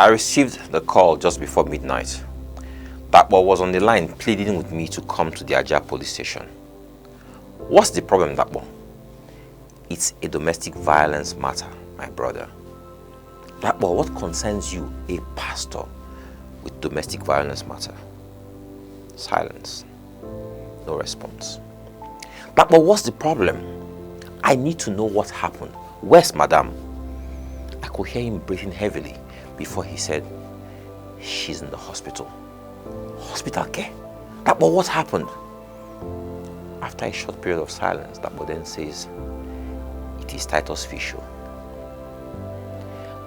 I received the call just before midnight. Dapo was on the line pleading with me to come to the Ajah police station. What's the problem, Dapo? It's a domestic violence matter, my brother. Dapo, what concerns you, a pastor, with domestic violence matter? Silence. No response. Dapo, what's the problem? I need to know what happened. Where's madam? I could hear him breathing heavily before he said, she's in the hospital. Hospital care? Dapo, what happened? After a short period of silence, Dapo then says, it is Titus Fish O.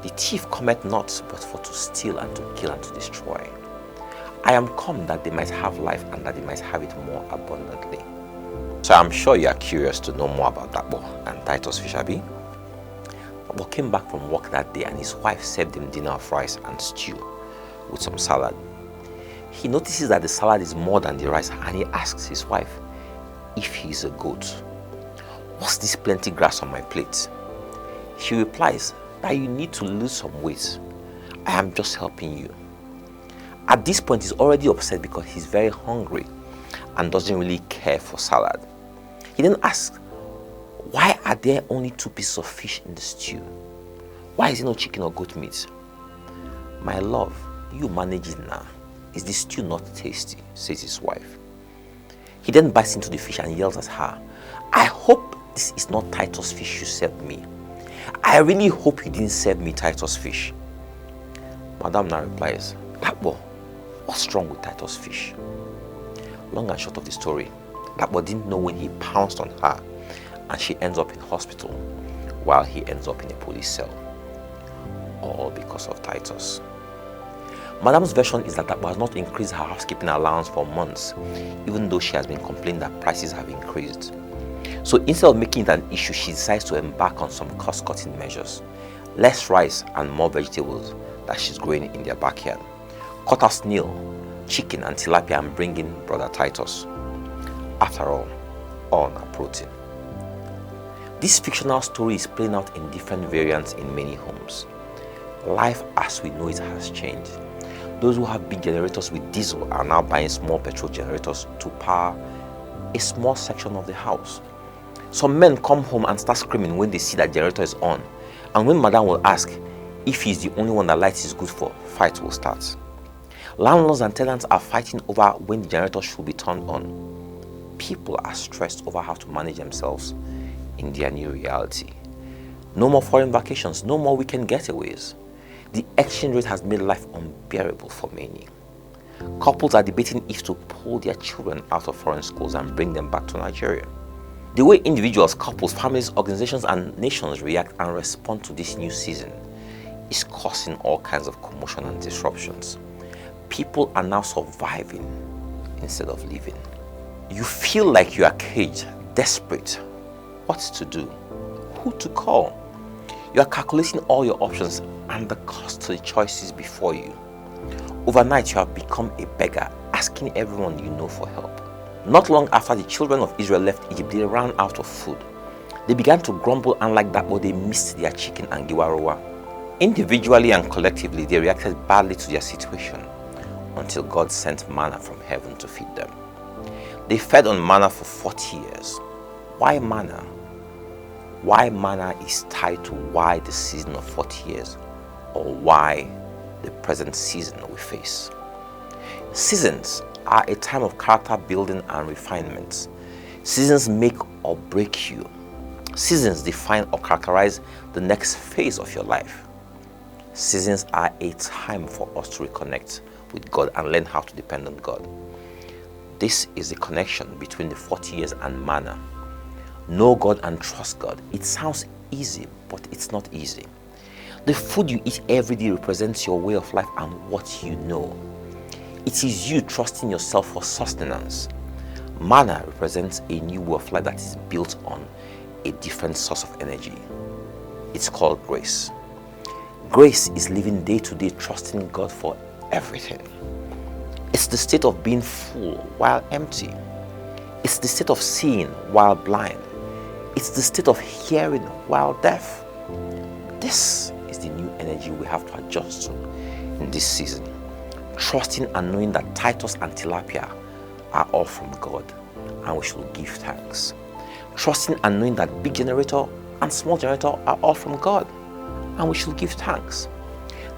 The thief cometh not but for to steal and to kill and to destroy. I am come that they might have life and that they might have it more abundantly. So I'm sure you are curious to know more about Dapo and Titus Fish, abi? Dapo came back from work that day and his wife served him dinner of rice and stew with some salad. He notices that the salad is more than the rice and he asks his wife if he is a goat. What's this plenty grass on my plate? She replies that you need to lose some weight. I am just helping you. At this point, he's already upset because he's very hungry and doesn't really care for salad. He then asks, why are there only 2 pieces of fish in the stew? Why is there no chicken or goat meat? My love, you manage it now. Is the stew not tasty? Says his wife. He then bites into the fish and yells at her, I hope this is not Titus fish you served me. I really hope you didn't serve me Titus fish. Madam now replies, Dapo, what's wrong with Titus fish? Long and short of the story, Dapo didn't know when he pounced on her and she ends up in hospital while he ends up in a police cell. All because of Titus. Madam's version is that Dapo has not increased her housekeeping allowance for months, even though she has been complaining that prices have increased. So instead of making it an issue, she decides to embark on some cost-cutting measures. Less rice and more vegetables that she's growing in their backyard. Cut out snail, chicken and tilapia and bring in brother Titus. After all now protein. This fictional story is playing out in different variants in many homes. Life as we know it has changed. Those who have big generators with diesel are now buying small petrol generators to power a small section of the house. Some men come home and start screaming when they see that generator is on, and when madam will ask if he's the only one that light is good for, fight will start. Landlords and tenants are fighting over when the generator should be turned on. People are stressed over how to manage themselves in their new reality. No more foreign vacations, no more weekend getaways. The exchange rate has made life unbearable for many. Couples are debating if to pull their children out of foreign schools and bring them back to Nigeria. The way individuals, couples, families, organizations, and nations react and respond to this new season is causing all kinds of commotion and disruptions. People are now surviving instead of living. You feel like you are caged, desperate. What to do? Who to call? You are calculating all your options and the cost to the choices before you. Overnight, you have become a beggar, asking everyone you know for help. Not long after the children of Israel left Egypt, they ran out of food. They began to grumble and like that, but they missed their chicken and giwarowa. Individually and collectively, they reacted badly to their situation until God sent manna from heaven to feed them. They fed on manna for 40 years. Why manna? Why manna is tied to why the season of 40 years or why the present season we face. Seasons are a time of character building and refinement. Seasons make or break you. Seasons define or characterize the next phase of your life. Seasons are a time for us to reconnect with God and learn how to depend on God. This is the connection between the 40 years and manna. Know God and trust God. It sounds easy, but it's not easy. The food you eat every day represents your way of life and what you know. It is you trusting yourself for sustenance. Manna represents a new way of life that is built on a different source of energy. It's called grace. Grace is living day to day trusting God for everything. It's the state of being full while empty. It's the state of seeing while blind. It's the state of hearing while deaf. This is the new energy we have to adjust to in this season, trusting and knowing that Titus and tilapia are all from God, and we should give thanks. Trusting and knowing that big generator and small generator are all from God, and we should give thanks.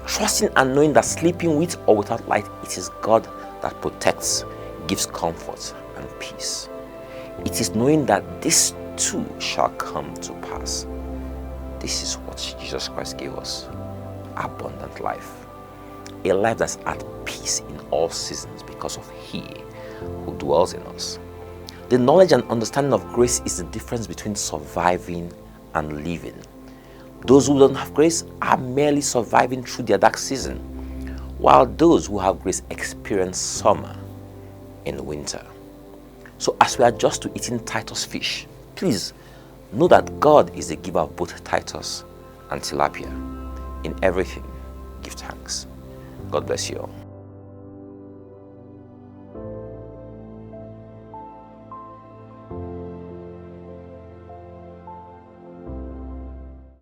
Trusting and knowing that sleeping with or without light, it is God that protects, gives comfort and peace. It is knowing that this too shall come to pass. This is what Jesus Christ gave us: abundant life. A life that's at peace in all seasons because of He who dwells in us. The knowledge and understanding of grace is the difference between surviving and living. Those who don't have grace are merely surviving through their dark season, while those who have grace experience summer in winter. So as we adjust to eating Titus fish, please know that God is the giver of both Titus and tilapia. In everything, give thanks. God bless you all.